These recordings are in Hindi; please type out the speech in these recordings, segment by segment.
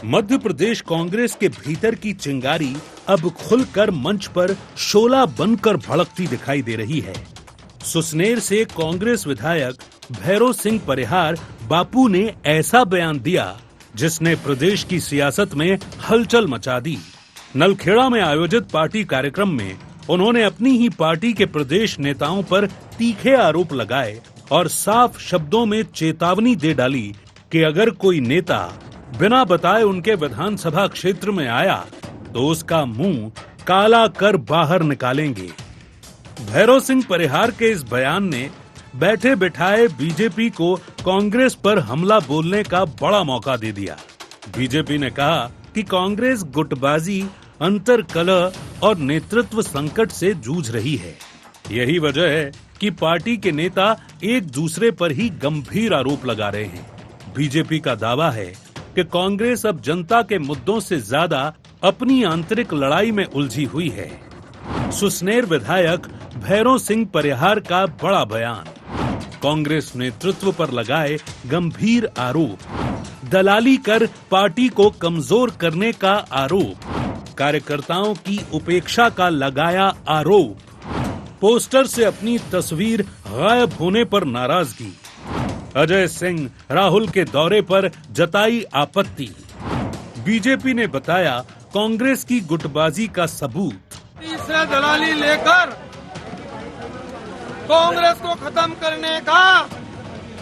मध्य प्रदेश कांग्रेस के भीतर की चिंगारी अब खुलकर मंच पर शोला बनकर भड़कती दिखाई दे रही है। सुसनेर से कांग्रेस विधायक भैरों सिंह परिहार बापू ने ऐसा बयान दिया जिसने प्रदेश की सियासत में हलचल मचा दी। नलखेड़ा में आयोजित पार्टी कार्यक्रम में उन्होंने अपनी ही पार्टी के प्रदेश नेताओं पर तीखे आरोप लगाए और साफ शब्दों में चेतावनी दे डाली कि अगर कोई नेता बिना बताए उनके विधानसभा क्षेत्र में आया तो उसका मुंह काला कर बाहर निकालेंगे। भैरों सिंह परिहार के इस बयान ने बैठे बिठाए बीजेपी को कांग्रेस पर हमला बोलने का बड़ा मौका दे दिया। बीजेपी ने कहा कि कांग्रेस गुटबाजी, अंतरकलह और नेतृत्व संकट से जूझ रही है। यही वजह है कि पार्टी के नेता एक दूसरे पर ही गंभीर आरोप लगा रहे हैं। बीजेपी का दावा है कि कांग्रेस अब जनता के मुद्दों से ज्यादा अपनी आंतरिक लड़ाई में उलझी हुई है। सुसनेर विधायक भैरों सिंह परिहार का बड़ा बयान, कांग्रेस नेतृत्व पर लगाए गंभीर आरोप, दलाली कर पार्टी को कमजोर करने का आरोप, कार्यकर्ताओं की उपेक्षा का लगाया आरोप, पोस्टर से अपनी तस्वीर गायब होने पर नाराजगी, अजय सिंह राहुल के दौरे पर जताई आपत्ति। बीजेपी ने बताया कांग्रेस की गुटबाजी का सबूत, तीसरे दलाली लेकर कांग्रेस को खत्म करने का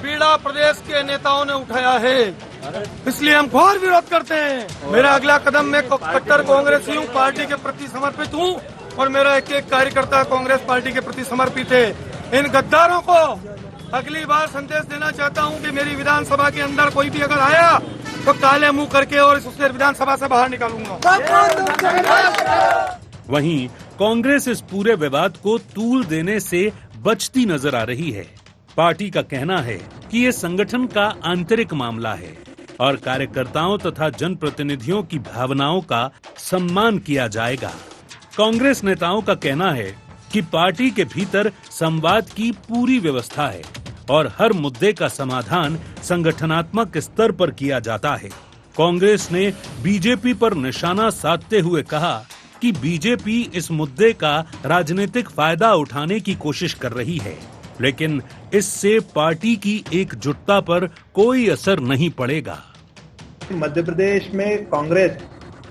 बीड़ा प्रदेश के नेताओं ने उठाया है, इसलिए हम घोर विरोध करते हैं। मेरा अगला कदम, मैं कट्टर कांग्रेसी हूँ, पार्टी के प्रति समर्पित हूँ और मेरा एक एक कार्यकर्ता कांग्रेस पार्टी के प्रति समर्पित है। इन गद्दारों को अगली बार संदेश देना चाहता हूं कि मेरी विधानसभा के अंदर कोई भी अगर आया तो काले मुंह करके और उसे विधानसभा से बाहर निकालूंगा। वहीं कांग्रेस इस पूरे विवाद को तूल देने से बचती नजर आ रही है। पार्टी का कहना है कि ये संगठन का आंतरिक मामला है और कार्यकर्ताओं तथा जनप्रतिनिधियों की भावनाओं का सम्मान किया जाएगा। कांग्रेस नेताओं का कहना है कि पार्टी के भीतर संवाद की पूरी व्यवस्था है और हर मुद्दे का समाधान संगठनात्मक स्तर पर किया जाता है। कांग्रेस ने बीजेपी पर निशाना साधते हुए कहा कि बीजेपी इस मुद्दे का राजनीतिक फायदा उठाने की कोशिश कर रही है, लेकिन इससे पार्टी की एकजुटता पर कोई असर नहीं पड़ेगा। मध्य प्रदेश में कांग्रेस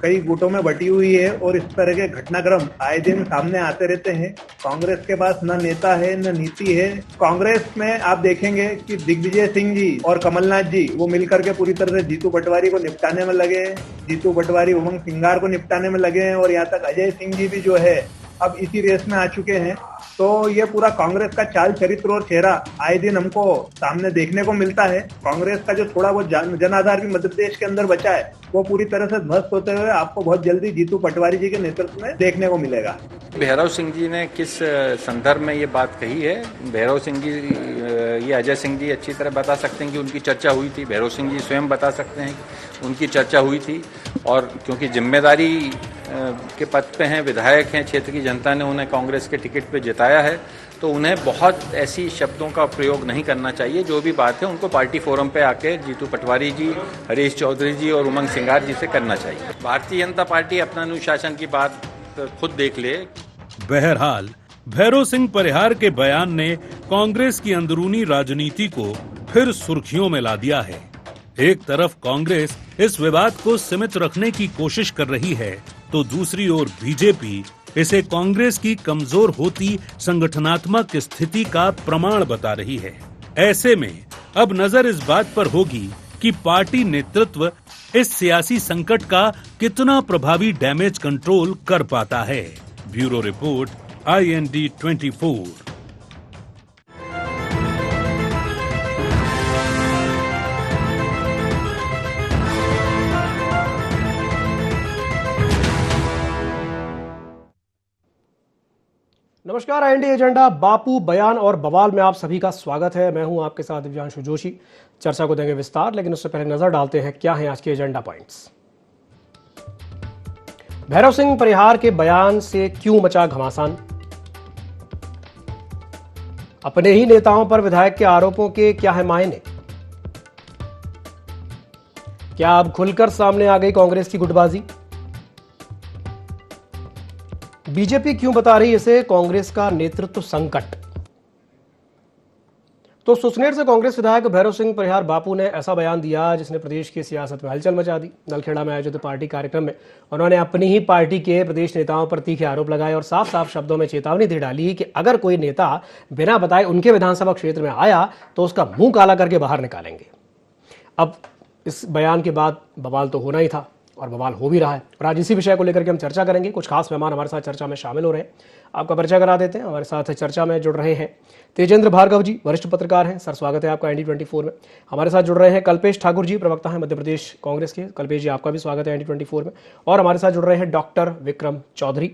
कई गुटों में बटी हुई है और इस तरह के घटनाक्रम आए दिन सामने आते रहते हैं। कांग्रेस के पास न नेता है न नीति है। कांग्रेस में आप देखेंगे कि दिग्विजय सिंह जी और कमलनाथ जी वो मिलकर के पूरी तरह से जीतू पटवारी को निपटाने में लगे हैं। जीतू पटवारी उमंग सिंगार को निपटाने में लगे हैं और यहाँ तक अजय सिंह जी भी जो है अब इसी रेस में आ चुके हैं। तो ये पूरा कांग्रेस का चाल चरित्र और चेहरा आए दिन हमको सामने देखने को मिलता है। कांग्रेस का जो थोड़ा बहुत जन आधार भी मध्य प्रदेश के अंदर बचा है वो पूरी तरह से ध्वस्त होते हुए आपको बहुत जल्दी जीतू पटवारी जी के नेतृत्व में देखने को मिलेगा। भैरव सिंह जी ने किस संदर्भ में ये बात कही है, भैरव सिंह जी ये अजय सिंह जी अच्छी तरह बता सकते हैं कि उनकी चर्चा हुई थी। भैरव सिंह जी स्वयं बता सकते हैं उनकी चर्चा हुई थी और क्योंकि जिम्मेदारी के पद पे हैं, विधायक हैं, क्षेत्र की जनता ने उन्हें कांग्रेस के टिकट पे जिताया है, तो उन्हें बहुत ऐसी शब्दों का प्रयोग नहीं करना चाहिए। जो भी बात है उनको पार्टी फोरम पे आके जीतू पटवारी जी, हरीश चौधरी जी और उमंग सिंगार जी से करना चाहिए। भारतीय जनता पार्टी अपना अनुशासन की बात खुद देख ले। बहरहाल भैरों सिंह परिहार के बयान ने कांग्रेस की अंदरूनी राजनीति को फिर सुर्खियों में ला दिया है। एक तरफ कांग्रेस इस विवाद को सीमित रखने की कोशिश कर रही है तो दूसरी ओर बीजेपी इसे कांग्रेस की कमजोर होती संगठनात्मक स्थिति का प्रमाण बता रही है। ऐसे में अब नजर इस बात पर होगी कि पार्टी नेतृत्व इस सियासी संकट का कितना प्रभावी डैमेज कंट्रोल कर पाता है। Bureau report, IND 24। नमस्कार, IND एजेंडा बापू, बयान और बवाल में आप सभी का स्वागत है। मैं हूं आपके साथ दिव्यांशु जोशी। चर्चा को देंगे विस्तार, लेकिन उससे पहले नजर डालते हैं क्या हैं आज के एजेंडा पॉइंट्स। भैरव सिंह परिहार के बयान से क्यों मचा घमासान? अपने ही नेताओं पर विधायक के आरोपों के क्या है मायने? क्या अब खुलकर सामने आ गई कांग्रेस की गुटबाजी? बीजेपी क्यों बता रही इसे कांग्रेस का नेतृत्व संकट? तो सुसनेर से कांग्रेस विधायक भैरव सिंह परिहार बापू ने ऐसा बयान दिया जिसने प्रदेश की सियासत में हलचल मचा दी। नलखेड़ा में आयोजित पार्टी कार्यक्रम में उन्होंने अपनी ही पार्टी के प्रदेश नेताओं पर तीखे आरोप लगाए और साफ साफ शब्दों में चेतावनी दे डाली कि अगर कोई नेता बिना बताए उनके विधानसभा क्षेत्र में आया तो उसका मुंह काला करके बाहर निकालेंगे। अब इस बयान के बाद बवाल तो होना ही था और बवाल हो भी रहा है और आज इसी विषय को लेकर के हम चर्चा करेंगे। कुछ खास मेहमान हमारे साथ चर्चा में शामिल हो रहे हैं, आपका परिचय करा देते हैं। हमारे साथ चर्चा में जुड़ रहे हैं तेजेंद्र भार्गव जी, वरिष्ठ पत्रकार हैं। सर स्वागत है आपका ND24 में। हमारे साथ जुड़ रहे हैं कल्पेश ठाकुर जी, प्रवक्ता हैं मध्य प्रदेश कांग्रेस के। कल्पेश जी आपका भी स्वागत है ND24 में। और हमारे साथ जुड़ रहे हैं डॉक्टर विक्रम चौधरी,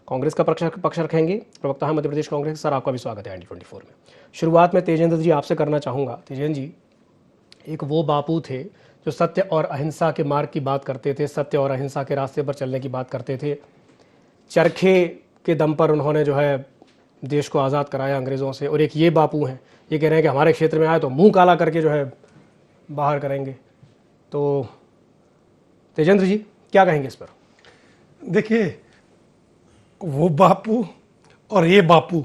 कांग्रेस का पक्ष रखेंगे, प्रवक्ता है मध्य प्रदेश कांग्रेस। सर आपका भी स्वागत है ND24 में। शुरुआत में तेजेंद्र जी आपसे करना चाहूँगा। तेजेंद्र जी, एक वो बापू थे जो सत्य और अहिंसा के मार्ग की बात करते थे, सत्य और अहिंसा के रास्ते पर चलने की बात करते थे। चरखे के दम पर उन्होंने जो है देश को आज़ाद कराया अंग्रेज़ों से। और एक ये बापू हैं, ये कह रहे हैं कि हमारे क्षेत्र में आए तो मुंह काला करके जो है बाहर करेंगे। तो तेजेंद्र जी क्या कहेंगे इस पर? देखिए, वो बापू और ये बापू,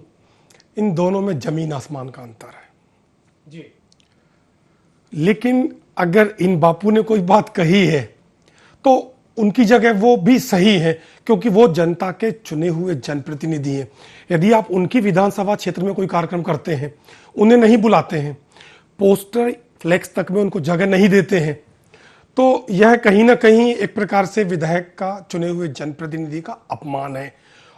इन दोनों में जमीन आसमान का अंतर है जी। लेकिन अगर इन बापू ने कोई बात कही है तो उनकी जगह वो भी सही है, क्योंकि वो जनता के चुने हुए जनप्रतिनिधि हैं। यदि आप उनकी विधानसभा क्षेत्र में कोई कार्यक्रम करते हैं, उन्हें नहीं बुलाते हैं, पोस्टर फ्लेक्स तक में उनको जगह नहीं देते हैं, तो यह कहीं ना कहीं एक प्रकार से विधायक का चुने हुए जनप्रतिनिधि का अपमान है।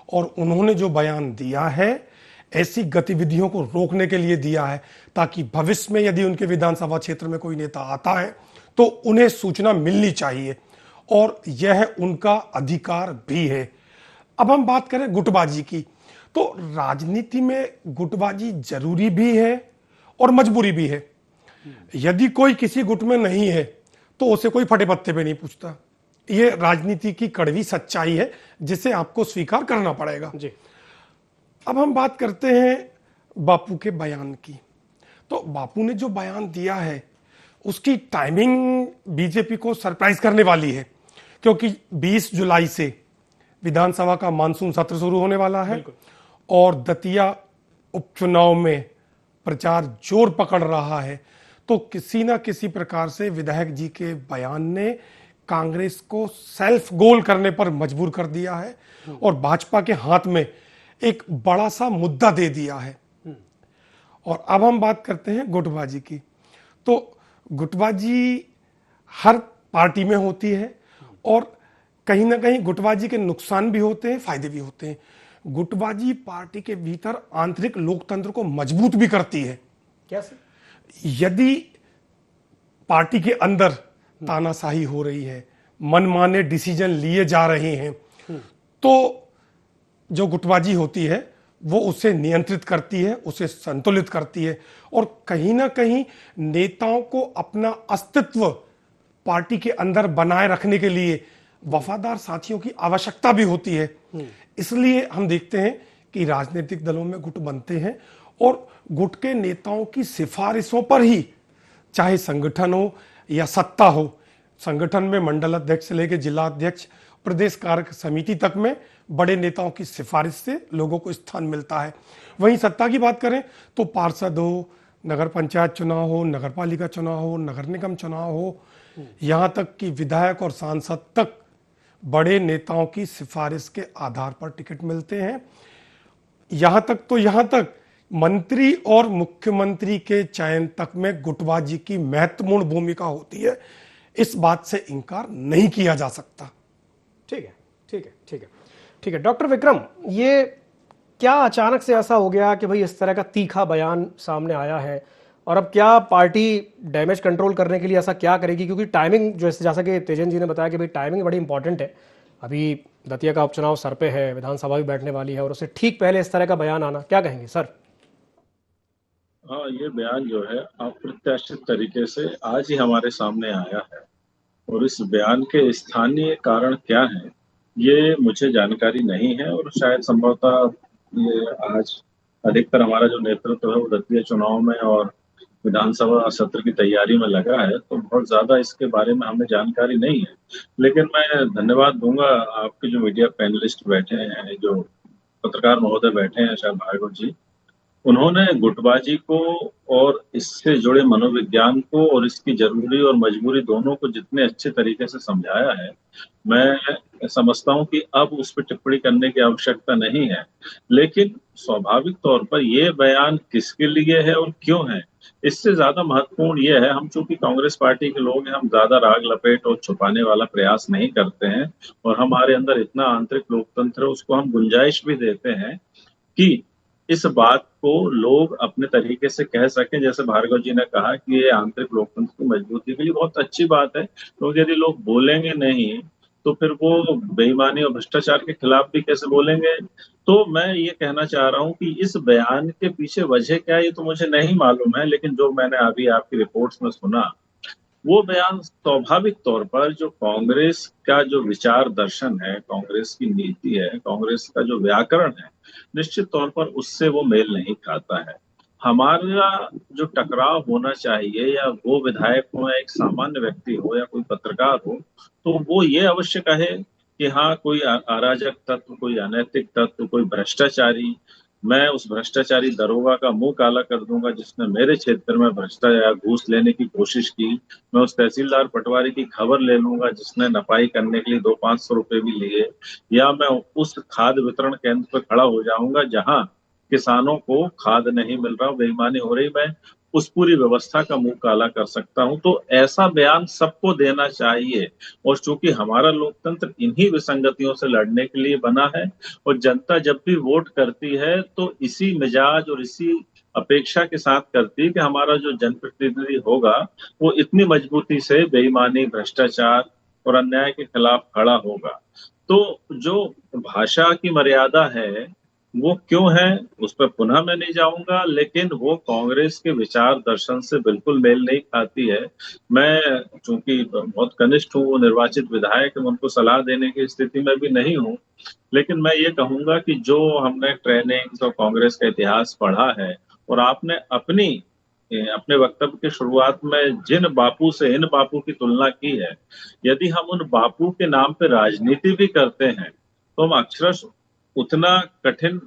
और उन्होंने जो बयान दिया है, ऐसी गतिविधियों को रोकने के लिए दिया है ताकि भविष्य में यदि उनके विधानसभा क्षेत्र में कोई नेता आता है तो उन्हें सूचना मिलनी चाहिए और यह उनका अधिकार भी है। अब हम बात करें गुटबाजी की, तो राजनीति में गुटबाजी जरूरी भी है और मजबूरी भी है। यदि कोई किसी गुट में नहीं है तो उसे कोई फटे पत्ते पे नहीं पूछता। ये राजनीति की कड़वी सच्चाई है जिसे आपको स्वीकार करना पड़ेगा जी। अब हम बात करते हैं बापू के बयान की। तो बापू ने जो बयान दिया है उसकी टाइमिंग बीजेपी को सरप्राइज करने वाली है, क्योंकि 20 जुलाई से विधानसभा का मानसून सत्र शुरू होने वाला है और दतिया उपचुनाव में प्रचार जोर पकड़ रहा है। तो किसी ना किसी प्रकार से विधायक जी के बयान ने कांग्रेस को सेल्फ गोल करने पर मजबूर कर दिया है और भाजपा के हाथ में एक बड़ा सा मुद्दा दे दिया है। और अब हम बात करते हैं गुटबाजी की। तो गुटबाजी हर पार्टी में होती है और कहीं ना कहीं गुटबाजी के नुकसान भी होते हैं, फायदे भी होते हैं। गुटबाजी पार्टी के भीतर आंतरिक लोकतंत्र को मजबूत भी करती है। कैसे? यदि पार्टी के अंदर तानाशाही हो रही है, मनमाने डिसीजन लिए जा रहे हैं, तो जो गुटबाजी होती है वो उसे नियंत्रित करती है, उसे संतुलित करती है और कहीं ना कहीं नेताओं को अपना अस्तित्व पार्टी के अंदर बनाए रखने के लिए वफादार साथियों की आवश्यकता भी होती है। इसलिए हम देखते हैं कि राजनीतिक दलों में गुट बनते हैं और गुट के नेताओं की सिफारिशों पर ही, चाहे संगठन हो या सत्ता हो, संगठन में मंडल अध्यक्ष से लेकर जिला अध्यक्ष, प्रदेश कार्य समिति तक में बड़े नेताओं की सिफारिश से लोगों को स्थान मिलता है। वहीं सत्ता की बात करें तो पार्षद हो, नगर पंचायत चुनाव हो, नगर पालिका चुनाव हो, नगर निगम चुनाव हो, यहाँ तक कि विधायक और सांसद तक बड़े नेताओं की सिफारिश के आधार पर टिकट मिलते हैं। यहाँ तक मंत्री और मुख्यमंत्री के चयन तक में गुटबाजी की महत्वपूर्ण भूमिका होती है। इस बात से इनकार नहीं किया जा सकता। ठीक है डॉक्टर विक्रम, ये क्या अचानक से ऐसा हो गया कि भाई इस तरह का तीखा बयान सामने आया है और अब क्या पार्टी डैमेज कंट्रोल करने के लिए ऐसा क्या करेगी? क्योंकि टाइमिंग, जैसा कि तेजन जी ने बताया कि भाई टाइमिंग बड़ी इंपॉर्टेंट है। अभी दतिया का उपचुनाव सर पे है, विधानसभा भी बैठने वाली है और उससे ठीक पहले इस तरह का बयान आना, क्या कहेंगे सर? हाँ, ये बयान जो है अप्रत्याशित तरीके से आज ही हमारे सामने आया है और इस बयान के स्थानीय कारण क्या है ये मुझे जानकारी नहीं है और शायद संभवतः ये आज अधिकतर हमारा जो नेतृत्व है वो दतिया चुनाव में और विधानसभा सत्र की तैयारी में लगा है, तो बहुत ज्यादा इसके बारे में हमें जानकारी नहीं है। लेकिन मैं धन्यवाद दूंगा आपके जो मीडिया पैनलिस्ट बैठे हैं, जो पत्रकार महोदय बैठे हैं, शायद भार्गव जी, उन्होंने गुटबाजी को और इससे जुड़े मनोविज्ञान को और इसकी जरूरी और मजबूरी दोनों को जितने अच्छे तरीके से समझाया है, मैं समझता हूं कि अब उस पर टिप्पणी करने की आवश्यकता नहीं है। लेकिन स्वाभाविक तौर पर यह बयान किसके लिए है और क्यों है, इससे ज्यादा महत्वपूर्ण यह है, हम चूंकि कांग्रेस पार्टी के लोग हैं, हम ज्यादा राग लपेट और छुपाने वाला प्रयास नहीं करते हैं, और हमारे अंदर इतना आंतरिक लोकतंत्र है, उसको हम गुंजाइश भी देते हैं कि इस बात को लोग अपने तरीके से कह सकें। जैसे भार्गव जी ने कहा कि ये आंतरिक लोकतंत्र की मजबूती के लिए बहुत अच्छी बात है, क्योंकि यदि लोग बोलेंगे नहीं तो फिर वो बेईमानी और भ्रष्टाचार के खिलाफ भी कैसे बोलेंगे। तो मैं ये कहना चाह रहा हूं कि इस बयान के पीछे वजह क्या है ये तो मुझे नहीं मालूम है, लेकिन जो मैंने अभी आपकी रिपोर्ट्स में सुना, वो बयान स्वाभाविक तौर पर जो कांग्रेस का जो विचार दर्शन है, कांग्रेस की नीति है, कांग्रेस का जो व्याकरण है, निश्चित तौर पर उससे वो मेल नहीं खाता है। हमारा जो टकराव होना चाहिए, या वो विधायक हो या एक सामान्य व्यक्ति हो या कोई पत्रकार हो, तो वो ये अवश्य कहे कि हाँ, कोई अराजक तत्व, कोई अनैतिक तत्व, कोई भ्रष्टाचारी, मैं उस भ्रष्टाचारी दरोगा का मुंह काला कर दूंगा जिसने मेरे क्षेत्र में भ्रष्टाचार घूस लेने की कोशिश की। मैं उस तहसीलदार पटवारी की खबर ले लूंगा जिसने नपाई करने के लिए 200-500 रुपए भी लिए, या मैं उस खाद वितरण केंद्र पर खड़ा हो जाऊंगा जहां किसानों को खाद नहीं मिल रहा, बेईमानी हो रही, मैं उस पूरी व्यवस्था का मुंह काला कर सकता हूं। तो ऐसा बयान सबको देना चाहिए, और चूंकि हमारा लोकतंत्र इन्हीं विसंगतियों से लड़ने के लिए बना है, और जनता जब भी वोट करती है तो इसी मिजाज और इसी अपेक्षा के साथ करती है कि हमारा जो जनप्रतिनिधि होगा वो इतनी मजबूती से बेईमानी, भ्रष्टाचार और अन्याय के खिलाफ खड़ा होगा। तो जो भाषा की मर्यादा है वो क्यों है उस पर पुनः मैं नहीं जाऊंगा, लेकिन वो कांग्रेस के विचार दर्शन से बिल्कुल मेल नहीं खाती है। मैं चूंकि बहुत कनिष्ठ हूँ, निर्वाचित विधायक, मैं उनको सलाह देने की स्थिति में भी नहीं हूँ, लेकिन मैं ये कहूंगा कि जो हमने ट्रेनिंग और कांग्रेस का इतिहास पढ़ा है, और आपने अपने वक्तव्य की शुरुआत में जिन बापू से इन बापू की तुलना की है, यदि हम उन बापू के नाम पे राजनीति भी करते हैं तो हम अक्षरशः उतना कठिन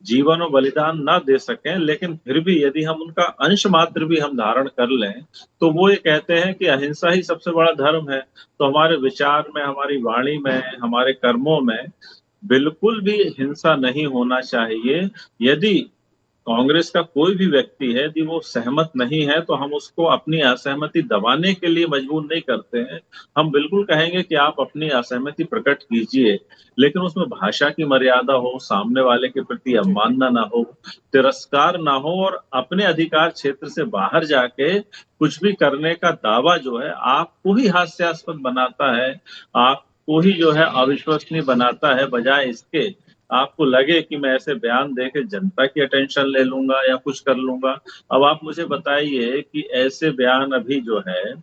जीवन और बलिदान ना दे सकें, लेकिन फिर भी यदि हम उनका अंश मात्र भी हम धारण कर लें तो वो ये कहते हैं कि अहिंसा ही सबसे बड़ा धर्म है। तो हमारे विचार में, हमारी वाणी में, हमारे कर्मों में बिल्कुल भी हिंसा नहीं होना चाहिए। यदि कांग्रेस का कोई भी व्यक्ति है, यदि वो सहमत नहीं है तो हम उसको अपनी असहमति दबाने के लिए मजबूर नहीं करते हैं। हम बिल्कुल कहेंगे कि आप अपनी असहमति प्रकट कीजिए, लेकिन उसमें भाषा की मर्यादा हो, सामने वाले के प्रति अवमानना ना हो, तिरस्कार ना हो, और अपने अधिकार क्षेत्र से बाहर जाके कुछ भी करने का दावा जो है आपको ही हास्यास्पद बनाता है, आपको ही जो है अविश्वसनीय बनाता है, बजाय इसके आपको लगे कि मैं ऐसे बयान देके जनता की अटेंशन ले लूंगा या कुछ कर लूंगा। अब आप मुझे बताइए कि ऐसे बयान अभी जो है,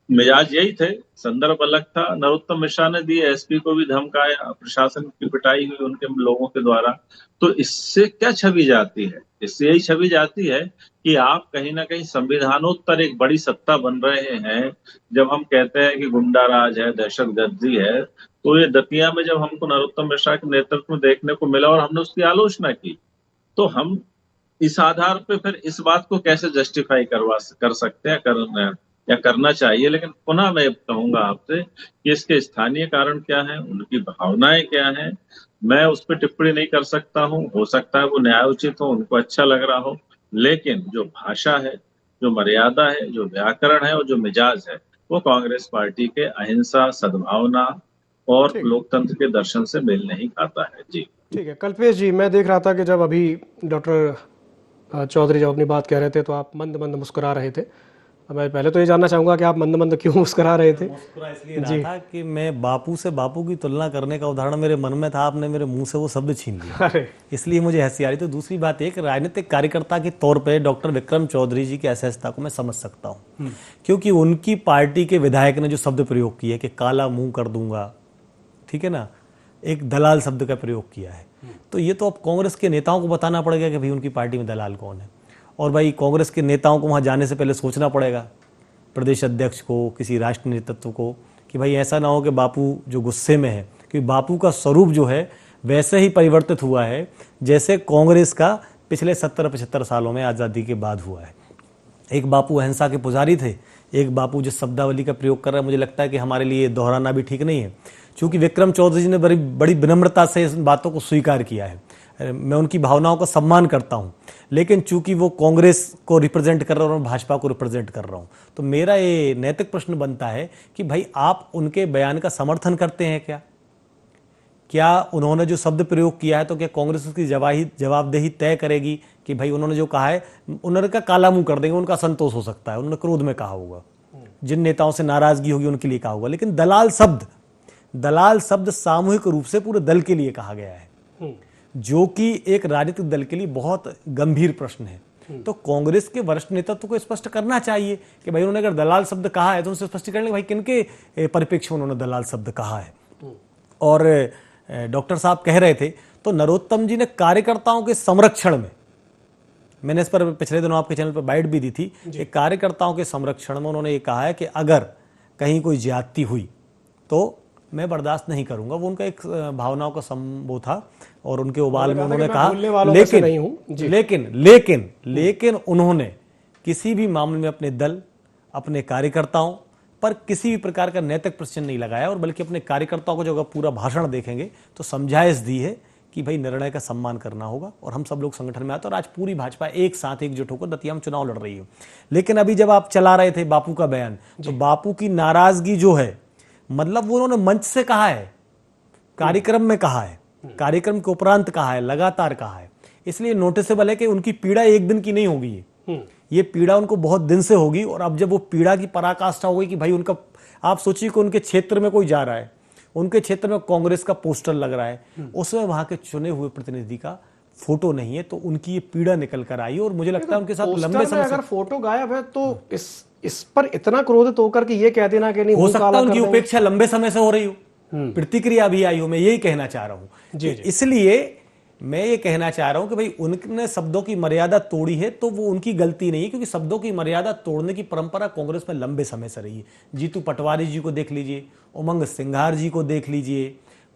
मिजाज यही थे, संदर्भ अलग था, नरोत्तम मिश्रा ने दिए, एसपी को भी धमकाया, प्रशासन की पिटाई हुई उनके लोगों के द्वारा। तो इससे क्या छवि जाती है? इससे यही छवि जाती है कि आप कहीं ना कहीं संविधानोत्तर एक बड़ी सत्ता बन रहे हैं। जब हम कहते हैं कि गुंडा राज है, दहशतगर्दी है, तो ये दतिया में जब हमको नरोत्तम मिश्रा के नेतृत्व में देखने को मिला और हमने उसकी आलोचना की, तो हम इस आधार पे फिर इस बात को कैसे जस्टिफाई कर सकते हैं, या करना चाहिए। लेकिन पुनः मैं कहूंगा आपसे कि इसके स्थानीय कारण क्या है, उनकी भावनाएं क्या हैं, मैं उस पर टिप्पणी नहीं कर सकता हूं। हो सकता है वो न्यायोचित हो, उनको अच्छा लग रहा हो, लेकिन जो भाषा है, जो मर्यादा है, जो व्याकरण है और जो मिजाज है, वो कांग्रेस पार्टी के अहिंसा, सद्भावना और लोकतंत्र के दर्शन से मेल नहीं खाता है। जी ठीक है। कल्पेश जी, मैं देख रहा था कि जब अभी डॉक्टर चौधरी जब अपनी बात कह रहे थे तो आप मंद मंद मुस्कुरा रहे थे। मैं पहले तो ये जानना चाहूंगा कि आप मंद मंद क्यों मुस्कुरा रहे थे? मुस्कुरा इसलिए रहा था कि मैं बापू से बापू की तुलना करने का उदाहरण मेरे मन में था, आपने मेरे मुंह से वो शब्द छीन लिया, इसलिए मुझे हंसी आ रही। तो दूसरी बात एक राजनीतिक कार्यकर्ता के तौर पे डॉक्टर विक्रम चौधरी जी की असहजता को मैं समझ सकता हूँ, क्योंकि उनकी पार्टी के विधायक ने जो शब्द प्रयोग किया कि काला मुंह कर दूंगा, ठीक है ना, एक दलाल शब्द का प्रयोग किया है, तो ये तो अब कांग्रेस के नेताओं को बताना पड़ेगा कि भाई उनकी पार्टी में दलाल कौन है। और भाई कांग्रेस के नेताओं को वहाँ जाने से पहले सोचना पड़ेगा, प्रदेश अध्यक्ष को, किसी राष्ट्रीय नेतृत्व को, कि भाई ऐसा ना हो कि बापू जो गुस्से में है, क्योंकि बापू का स्वरूप जो है वैसे ही परिवर्तित हुआ है जैसे कांग्रेस का पिछले 70-75 सालों में आज़ादी के बाद हुआ है। एक बापू अहिंसा के पुजारी थे, एक बापू जिस शब्दावली का प्रयोग कर रहा है, मुझे लगता है कि हमारे लिए दोहराना भी ठीक नहीं है। चूंकि विक्रम चौधरी जी ने बड़ी विनम्रता से इस बातों को स्वीकार किया है, मैं उनकी भावनाओं का सम्मान करता हूं, लेकिन चूंकि वो कांग्रेस को रिप्रेजेंट कर रहा हूं और भाजपा को रिप्रेजेंट कर रहा हूं, तो मेरा ये नैतिक प्रश्न बनता है कि भाई आप उनके बयान का समर्थन करते हैं क्या उन्होंने जो शब्द प्रयोग किया है तो क्या कांग्रेस उसकी जवाबदेही तय करेगी कि भाई उन्होंने जो कहा है उन्होंने का काला मुंह कर देंगे, उनका संतोष हो सकता है, उन्होंने क्रोध में कहा होगा, जिन नेताओं से नाराजगी होगी उनके लिए कहा होगा, लेकिन दलाल शब्द सामूहिक रूप से पूरे दल के लिए कहा गया है, जो कि एक राजनीतिक दल के लिए बहुत गंभीर प्रश्न है। तो कांग्रेस के वरिष्ठ नेतृत्व को स्पष्ट करना चाहिए कि भाई उन्होंने अगर दलाल शब्द कहा है तो उनसे स्पष्ट करने भाई किनके परिप्रेक्ष्य में उन्होंने दलाल शब्द कहा है। और डॉक्टर साहब कह रहे थे तो नरोत्तम जी ने कार्यकर्ताओं के संरक्षण में, मैंने इस पर पिछले दिनों आपके चैनल पर बाइट भी दी थी, एक कार्यकर्ताओं के संरक्षण में उन्होंने ये कहा है कि अगर कहीं कोई ज्यादती हुई तो मैं बर्दाश्त नहीं करूंगा। वो उनका एक भावनाओं का वो था और उनके उबाल में उन्होंने कहा, लेकिन उन्होंने किसी भी मामले में अपने दल, अपने कार्यकर्ताओं पर किसी भी प्रकार का नैतिक प्रश्न नहीं लगाया, और बल्कि अपने कार्यकर्ताओं को जब पूरा भाषण देखेंगे तो समझाइश दी है कि भाई निर्णय का सम्मान करना होगा और हम सब लोग संगठन में आते हैं, और आज पूरी भाजपा एक साथ एकजुट होकर दतिया में चुनाव लड़ रही है। लेकिन अभी जब आप चला रहे थे बापू का बयान, तो बापू की नाराजगी जो है, मतलब वो उन्होंने मंच से कहा है, कार्यक्रम में कहा है, कार्यक्रम के उपरांत कहा है, लगातार कहा है, इसलिए नोटिसेबल है कि उनकी पीड़ा एक दिन की नहीं होगी, ये पीड़ा उनको बहुत दिन से होगी। और अब जब वो पीड़ा की पराकाष्ठा हो गई कि भाई उनका, आप सोचिए कि उनके क्षेत्र में कोई जा रहा है, उनके क्षेत्र में कांग्रेस का पोस्टर लग रहा है, उसमें वहां के चुने हुए प्रतिनिधि का फोटो नहीं है, तो उनकी ये पीड़ा निकल कर आई। और मुझे लगता है उनके साथ लंबे समय अगर फोटो गायब है तो इस पर इतना क्रोधित होकर के ये कह देना कि नहीं, हो सकता है उनकी उपेक्षा लंबे समय से हो रही हो, प्रतिक्रिया भी आई हो, मैं यही कहना चाह रहा हूं। इसलिए मैं ये कहना चाह रहा हूं कि भाई उनने शब्दों की मर्यादा तोड़ी है तो वो उनकी गलती नहीं है, क्योंकि शब्दों की मर्यादा तोड़ने की परंपरा कांग्रेस में लंबे समय से रही है। जीतू पटवारी जी को देख लीजिए, उमंग सिंघार जी को देख लीजिए,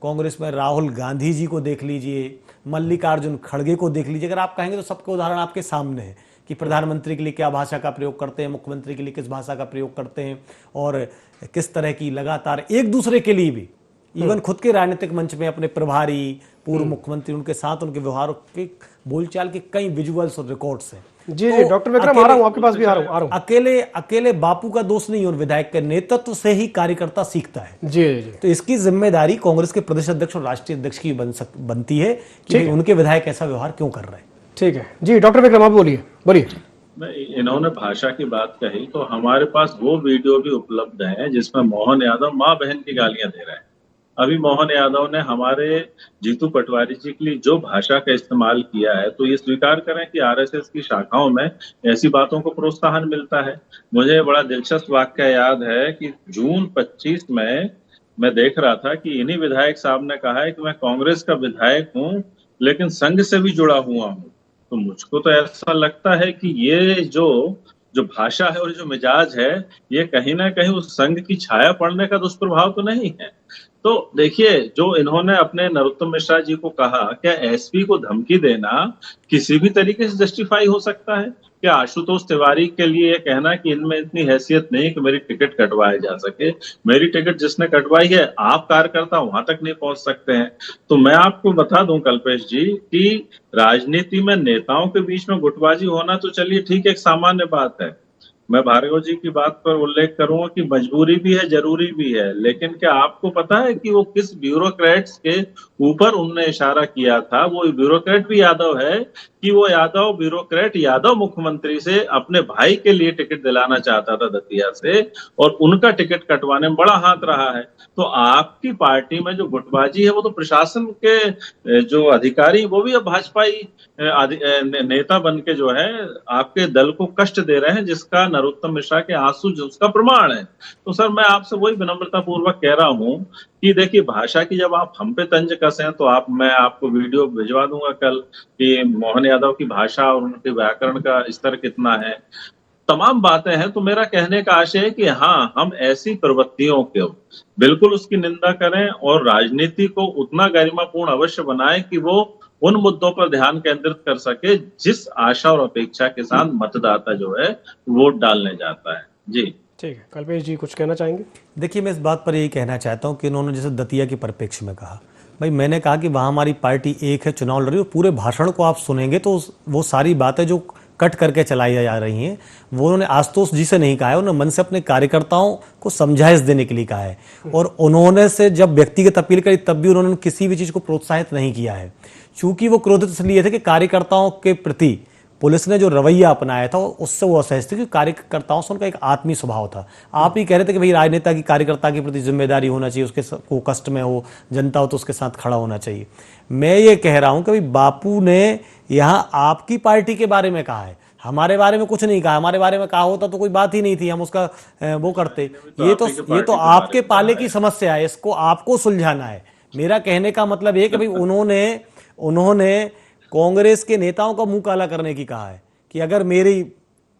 कांग्रेस में राहुल गांधी जी को देख लीजिए, मल्लिकार्जुन खड़गे को देख लीजिए। अगर आप कहेंगे तो सबके उदाहरण आपके सामने है कि प्रधानमंत्री के लिए क्या भाषा का प्रयोग करते हैं, मुख्यमंत्री के लिए किस भाषा का प्रयोग करते हैं, और किस तरह की लगातार एक दूसरे के लिए भी, इवन खुद के राजनीतिक मंच में अपने प्रभारी, पूर्व मुख्यमंत्री, उनके साथ उनके व्यवहार के, बोलचाल के कई विजुअल्स और रिकॉर्ड्स हैं। जी जी डॉक्टर विक्रम, आ रहा हूं आपके पास भी आ रहा हूं। अकेले बापू का दोष नहीं, और विधायक के नेतृत्व से ही कार्यकर्ता सीखता है। जी जी। तो इसकी जिम्मेदारी कांग्रेस के प्रदेश अध्यक्ष और राष्ट्रीय अध्यक्ष की बनती है कि उनके विधायक ऐसा व्यवहार क्यों कर रहे हैं। ठीक है जी, डॉक्टर विक्रम आप बोलिए। इन्होंने भाषा की बात कही तो हमारे पास वो वीडियो भी उपलब्ध है जिसमें मोहन यादव माँ बहन की गालियां दे रहे हैं। अभी मोहन यादव ने हमारे जीतू पटवारी जी के लिए जो भाषा का इस्तेमाल किया है, तो ये स्वीकार करें कि आरएसएस की शाखाओं में ऐसी बातों को प्रोत्साहन मिलता है। मुझे बड़ा दिलचस्प वाक्य याद है कि जून 25 में मैं देख रहा था कि इन्हीं विधायक साहब ने कहा है कि मैं कांग्रेस का विधायक हूं लेकिन संघ से भी जुड़ा हुआ हूं। तो मुझको तो ऐसा लगता है कि ये जो भाषा है और जो मिजाज है, ये कहीं ना कहीं उस संघ की छाया पड़ने का दुष्प्रभाव तो नहीं है। तो देखिए, जो इन्होंने अपने नरोत्तम मिश्रा जी को कहा, क्या एसपी को धमकी देना किसी भी तरीके से जस्टिफाई हो सकता है? क्या आशुतोष तिवारी के लिए ये कहना कि इनमें इतनी हैसियत नहीं कि मेरी टिकट कटवाए जा सके, मेरी टिकट जिसने कटवाई है आप कार्यकर्ता वहां तक नहीं पहुंच सकते हैं? तो मैं आपको बता दूं कल्पेश जी कि राजनीति में नेताओं के बीच में गुटबाजी होना तो चलिए ठीक है, एक सामान्य बात है। मैं भार्गव जी की बात पर उल्लेख करूंगा कि मजबूरी भी है, जरूरी भी है, लेकिन क्या आपको पता है कि वो किस ब्यूरोक्रेट्स के ऊपर उनने इशारा किया था? वो ब्यूरोक्रेट भी यादव है कि वो यादव ब्यूरोक्रेट यादव मुख्यमंत्री से अपने भाई के लिए टिकट दिलाना चाहता था दतिया से, और उनका टिकट कटवाने में बड़ा हाथ रहा है। तो आपकी पार्टी में जो गुटबाजी है वो तो प्रशासन के जो अधिकारी वो भी अब भाजपाई नेता बन के जो है आपके दल को कष्ट दे रहे हैं, जिसका नरोत्तम मिश्रा के आंसू जो उसका प्रमाण है। तो सर, मैं आपसे वही विनम्रता पूर्वक कह रहा हूं कि देखिए भाषा की जब आप हम पे तंज कसें तो मैं आपको वीडियो भिजवा दूंगा कल कि मोहन यादव की भाषा और उनके व्याकरण का स्तर कितना है, तमाम बातें हैं। तो मेरा कहने का आशय है कि हाँ, हम ऐसी प्रवृत्तियों को बिल्कुल उसकी निंदा करें और राजनीति को उतना गरिमापूर्ण अवश्य बनाएं कि वो उन मुद्दों पर ध्यान केंद्रित कर सके जिस आशा और अपेक्षा के साथ मतदाता जो है वोट डालने जाता है। जी ठीक है, कल्पेश जी कुछ कहना चाहेंगे? देखिए, मैं इस बात पर यही कहना चाहता हूं कि इन्होंने जैसे दतिया के परिप्रेक्ष्य में कहा, भाई मैंने कहा कि वहाँ हमारी पार्टी एक है, चुनाव लड़ रही है, पूरे भाषण को आप सुनेंगे तो वो सारी बातें जो कट करके चलाई जा रही हैं वो उन्होंने आशुतोष जी से नहीं कहा है, उन्होंने मन से अपने कार्यकर्ताओं को समझाइश देने के लिए कहा है। और उन्होंने से जब व्यक्तिगत अपील करी तब भी उन्होंने किसी भी चीज़ को प्रोत्साहित नहीं किया है, चूंकि वो क्रोधित इसलिए थे कि कार्यकर्ताओं के प्रति पुलिस ने जो रवैया अपनाया था उससे वो असहज थे, क्योंकि कार्यकर्ताओं से उनका एक आत्मीय स्वभाव था। आप ही कह रहे थे कि भाई राजनेता की कार्यकर्ता के प्रति जिम्मेदारी होना चाहिए, उसके को कष्ट में हो, जनता हो तो उसके साथ खड़ा होना चाहिए। मैं ये कह रहा हूं कि भाई बापू ने यहाँ आपकी पार्टी के बारे में कहा है, हमारे बारे में कुछ नहीं कहा। हमारे बारे में कहा होता तो कोई बात ही नहीं थी, हम उसका वो करते। ये तो आपके पाले की समस्या है, इसको आपको सुलझाना है। मेरा कहने का मतलब ये कि भाई उन्होंने कांग्रेस के नेताओं का मुंह काला करने की कहा है कि अगर मेरी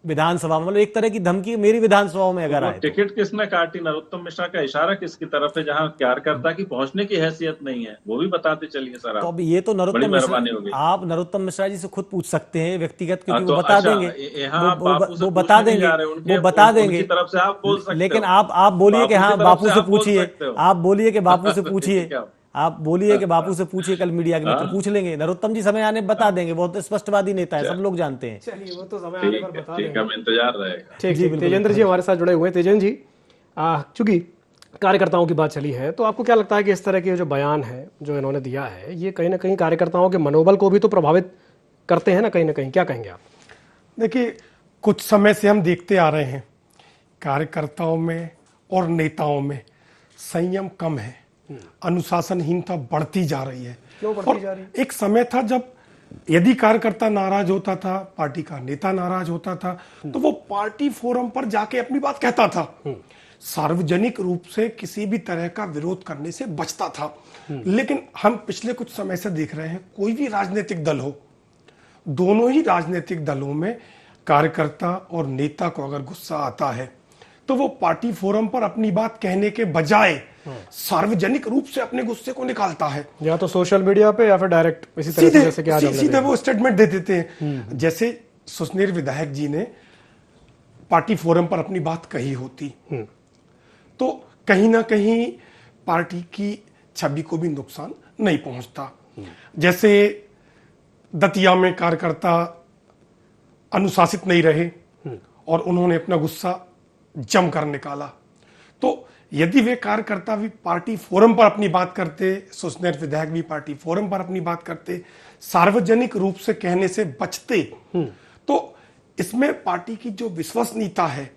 विधानसभा में, मतलब एक तरह की धमकी मेरी विधानसभा में अगर आए, टिकट किसने काटी, नरोत्तम मिश्रा का इशारा किसकी तरफ है जहां कार्यकर्ता की पहुंचने की हैसियत नहीं है, वो भी बताते चलिए सर। तो अब ये तो नरोत्तम मिश्रा, आप नरोत्तम मिश्रा जी से खुद पूछ सकते हैं व्यक्तिगत, क्योंकि वो बता देंगे, वो बता देंगे, वो बता देंगे तरफ से आप बोल सकते। लेकिन आप बोलिए कि हाँ बापू से पूछिए, आप बोलिए कि बापू से पूछिए, आप बोलिए कि बापू से पूछिए, कल मीडिया के मित्र पूछ लेंगे। नरोत्तम जी समय आने बता देंगे, बहुत स्पष्टवादी नेता है, सब लोग जानते हैं। चलिए वो तो समय आने पर बता देंगे, हम इंतजार रहेगा। ठीक जी। तेजेंद्र जी हमारे साथ जुड़े हुए हैं। तेजेंद्र जी, चूंकि कार्यकर्ताओं की बात चली है तो आपको क्या लगता है कि इस तरह के जो बयान है जो इन्होंने दिया है ये कहीं ना कहीं कार्यकर्ताओं के मनोबल को भी तो प्रभावित करते हैं ना कहीं ना कहीं, क्या कहेंगे आप? देखिए, कुछ समय से हम देखते आ रहे हैं कार्यकर्ताओं में और नेताओं में संयम कम है, अनुशासनहीनता बढ़ती जा रही है। क्यों बढ़ती जा रही है? एक समय था जब यदि कार्यकर्ता नाराज होता था, पार्टी का नेता नाराज होता था, तो वो पार्टी फोरम पर जाके अपनी बात कहता था, सार्वजनिक रूप से किसी भी तरह का विरोध करने से बचता था। लेकिन हम पिछले कुछ समय से देख रहे हैं, कोई भी राजनीतिक दल हो, दोनों ही राजनीतिक दलों में कार्यकर्ता और नेता को अगर गुस्सा आता है तो वो पार्टी फोरम पर अपनी बात कहने के बजाय सार्वजनिक रूप से अपने गुस्से को निकालता है, या तो सोशल मीडिया पे या फिर डायरेक्ट इसी तरह से, जैसे कि आज सीधे वो स्टेटमेंट दे देते हैं। जैसे सुसनेर विधायक जी ने पार्टी फोरम पर अपनी बात कही होती तो कहीं ना कहीं पार्टी की छवि को भी नुकसान नहीं पहुंचता। जैसे दतिया में कार्यकर्ता अनुशासित नहीं रहे और उन्होंने अपना गुस्सा जमकर निकाला, तो यदि वे कार्यकर्ता भी पार्टी फोरम पर अपनी बात करते, सुसनेर विधायक भी पार्टी फोरम पर अपनी बात करते, सार्वजनिक रूप से कहने से बचते, तो इसमें पार्टी की जो विश्वसनीयता है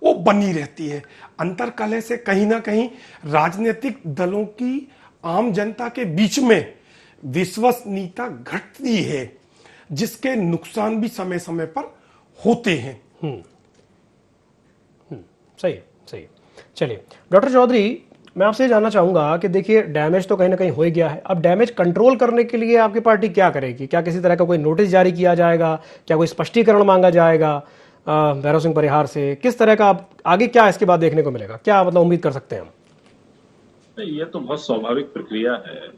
वो बनी रहती है। अंतरकलह से कहीं ना कहीं राजनीतिक दलों की आम जनता के बीच में विश्वसनीयता घटती है, जिसके नुकसान भी समय समय पर होते हैं। सही सही। चलिए डॉक्टर चौधरी, मैं आपसे जानना चाहूंगा कि देखिए डैमेज तो कहीं ना कहीं हो ही गया है, अब डैमेज कंट्रोल करने के लिए आपकी पार्टी क्या करेगी? क्या किसी तरह का कोई नोटिस जारी किया जाएगा? क्या कोई स्पष्टीकरण मांगा जाएगा भैरव सिंह परिहार से? किस तरह का आगे क्या इसके बाद देखने को मिलेगा, क्या मतलब उम्मीद कर सकते हैं हम? ये तो बहुत स्वाभाविक प्रक्रिया है।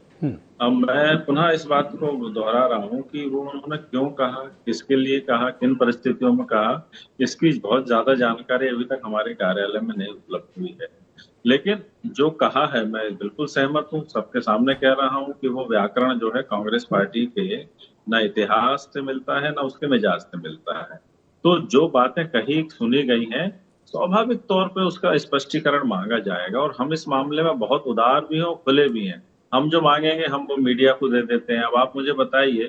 अब मैं पुनः इस बात को दोहरा रहा हूँ कि वो उन्होंने क्यों कहा, किसके लिए कहा, किन परिस्थितियों में कहा, इसकी बहुत ज्यादा जानकारी अभी तक हमारे कार्यालय में नहीं उपलब्ध हुई है। लेकिन जो कहा है मैं बिल्कुल सहमत हूँ, सबके सामने कह रहा हूँ कि वो व्याकरण जो है कांग्रेस पार्टी के न इतिहास से मिलता है न उसके मिजाज से मिलता है। तो जो बातें कही सुनी गई हैं, स्वाभाविक तौर पे उसका स्पष्टीकरण मांगा जाएगा और हम इस मामले में बहुत उदार भी हैं और खुले भी हैं। हम जो मांगेंगे हम वो मीडिया को दे देते हैं। अब आप मुझे बताइए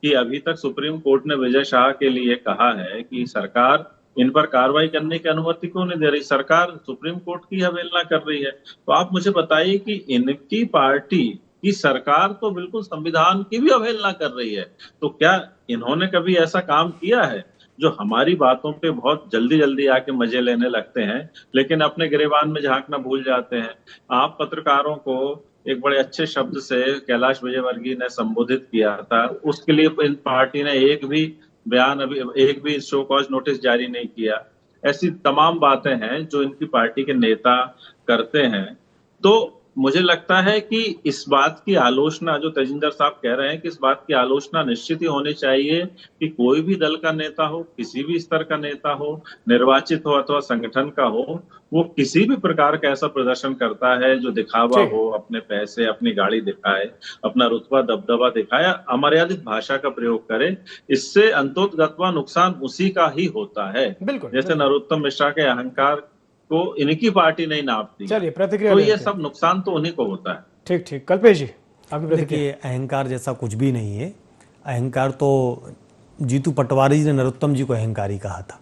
कि अभी तक सुप्रीम कोर्ट ने विजय शाह के लिए कहा है कि सरकार इन पर कार्रवाई करने की अनुमति क्यों नहीं दे रही, सरकार सुप्रीम कोर्ट की अवहेलना कर रही है। तो आप मुझे बताइए कि इनकी पार्टी की सरकार तो बिल्कुल संविधान की भी अवहेलना कर रही है, तो क्या इन्होंने कभी ऐसा काम किया है? जो हमारी बातों पे बहुत जल्दी जल्दी आके मजे लेने लगते हैं, लेकिन अपने गिरेबान में झांकना भूल जाते हैं। आप पत्रकारों को एक बड़े अच्छे शब्द से कैलाश विजयवर्गीय ने संबोधित किया था, उसके लिए इन पार्टी ने एक भी बयान, अभी एक भी शो कॉज नोटिस जारी नहीं किया। ऐसी तमाम बातें हैं जो इनकी पार्टी के नेता करते हैं। तो मुझे लगता है कि इस बात की आलोचना, जो तेजिंदर साहब कह रहे हैं कि इस बात की आलोचना निश्चित ही होनी चाहिए कि कोई भी दल का नेता हो, किसी भी स्तर का नेता हो, निर्वाचित हो अथवा संगठन का हो, वो किसी भी प्रकार का ऐसा प्रदर्शन करता है जो दिखावा हो, अपने पैसे, अपनी गाड़ी दिखाए, अपना रुतबा दबदबा दिखाए, अमर्यादित भाषा का प्रयोग करे, इससे अंतोतगत्वा नुकसान उसी का ही होता है। जैसे नरोत्तम मिश्रा के अहंकार को इनकी पार्टी नहीं नापती, चलिए प्रतिक्रिया, तो ये सब नुकसान तो उन्हीं को होता है। ठीक ठीक, कल्पेश जी आपकी प्रतिक्रिया। देखिए, अहंकार जैसा कुछ भी नहीं है। अहंकार तो जीतू पटवारी जी ने नरोत्तम जी को अहंकारी कहा था,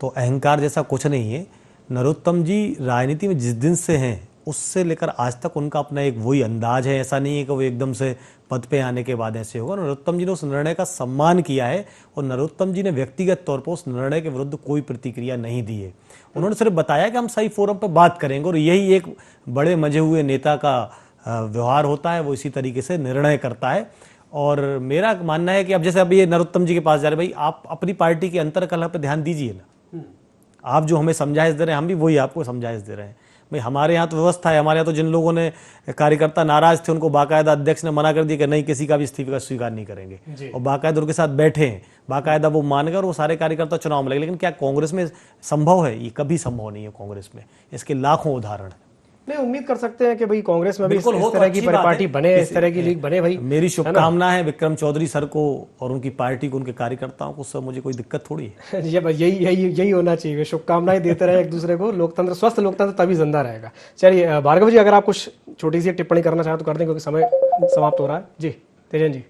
तो अहंकार जैसा कुछ नहीं है। नरोत्तम जी राजनीति में जिस दिन से हैं उससे लेकर आज तक उनका अपना एक वही अंदाज है। ऐसा नहीं है कि वो एकदम से पद पे आने के बाद ऐसे होगा। नरोत्तम जी ने उस निर्णय का सम्मान किया है और नरोत्तम जी ने व्यक्तिगत तौर पर उस निर्णय के विरुद्ध कोई प्रतिक्रिया नहीं दी है। उन्होंने सिर्फ बताया कि हम सही फोरम पर बात करेंगे, और यही एक बड़े मजे हुए नेता का व्यवहार होता है। वो इसी तरीके से निर्णय करता है। और मेरा मानना है कि अब जैसे अभी ये नरोत्तम जी के पास जा रहे, भाई आप अपनी पार्टी की अंतर्कलह पर ध्यान दीजिए ना। आप जो हमें समझाइश दे रहे हैं, हम भी वही आपको समझाइश दे रहे हैं। भाई हमारे यहाँ तो व्यवस्था है, हमारे यहाँ तो जिन लोगों ने कार्यकर्ता नाराज थे उनको बाकायदा अध्यक्ष ने मना कर दिया कि नहीं, किसी का भी इस्तीफा स्वीकार नहीं करेंगे, और बाकायदा उनके साथ बैठे हैं, बाकायदा वो मान गए और वो सारे कार्यकर्ता चुनाव में लगे। लेकिन क्या कांग्रेस में संभव है? ये कभी संभव नहीं है कांग्रेस में। इसके लाखों उदाहरण है। नहीं, उम्मीद कर सकते हैं कि भाई कांग्रेस में भी इस तरह की पार्टी बने, इस तरह की लीग बने। भाई मेरी शुभकामना है विक्रम चौधरी सर को और उनकी पार्टी को, उनके कार्यकर्ताओं को। सब मुझे कोई दिक्कत थोड़ी है। यही होना चाहिए, शुभकामनाएं देते रहे एक दूसरे को। लोकतंत्र, स्वस्थ लोकतंत्र तभी जिंदा रहेगा। चलिए भार्गव जी, अगर आप कुछ छोटी सी टिप्पणी करना चाहें तो कर दें, क्योंकि समय समाप्त हो रहा है। जी तेजन जी।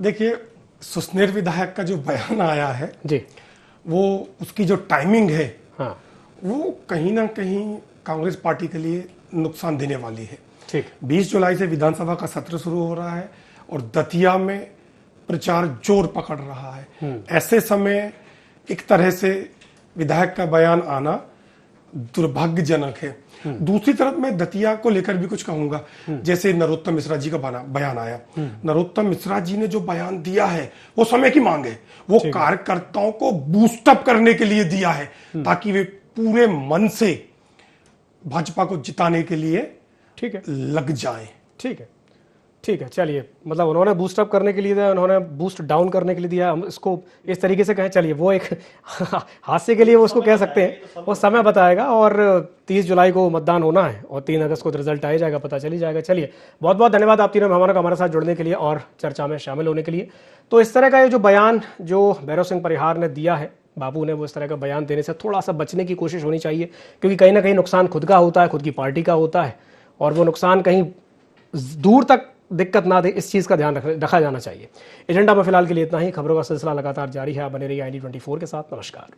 देखिए, सुसनेर विधायक का जो बयान आया है जी, वो उसकी जो टाइमिंग है, हाँ, वो कहीं ना कहीं कांग्रेस पार्टी के लिए नुकसान देने वाली है। ठीक। 20 जुलाई से विधानसभा का सत्र शुरू हो रहा है और दतिया में प्रचार जोर पकड़ रहा है। ऐसे समय एक तरह से विधायक का बयान आना दुर्भाग्यजनक है। दूसरी तरफ मैं दतिया को लेकर भी कुछ कहूंगा। जैसे नरोत्तम मिश्रा जी का बयान आया, नरोत्तम मिश्रा जी ने जो बयान दिया है वो समय की मांग है। वो कार्यकर्ताओं को बूस्टअप करने के लिए दिया है, ताकि वे पूरे मन से भाजपा को जिताने के लिए ठीक है लग जाए। ठीक है, ठीक है। चलिए, मतलब उन्होंने बूस्ट अप करने के लिए दिया, उन्होंने बूस्ट डाउन करने के लिए दिया, हम इसको इस तरीके से कहें। चलिए, वो एक हास्य के लिए वो उसको कह सकते हैं, वो समय बताएगा। और 30 जुलाई को मतदान होना है और 3 अगस्त को रिजल्ट आ जाएगा, पता चली जाएगा। चलिए, बहुत बहुत धन्यवाद आप तीनों मेहमानों का हमारे साथ जुड़ने के लिए और चर्चा में शामिल होने के लिए। तो इस तरह का ये जो बयान जो भैरव सिंह परिहार ने दिया है, बाबू ने, वो इस तरह का बयान देने से थोड़ा सा बचने की कोशिश होनी चाहिए, क्योंकि कहीं ना कहीं नुकसान खुद का होता है, खुद की पार्टी का होता है, और वो नुकसान कहीं दूर तक दिक्कत ना दे, इस चीज़ का ध्यान रखा जाना चाहिए। एजेंडा में फिलहाल के लिए इतना ही। खबरों का सिलसिला लगातार जारी है। आप बने रहिए ID24 के साथ। नमस्कार।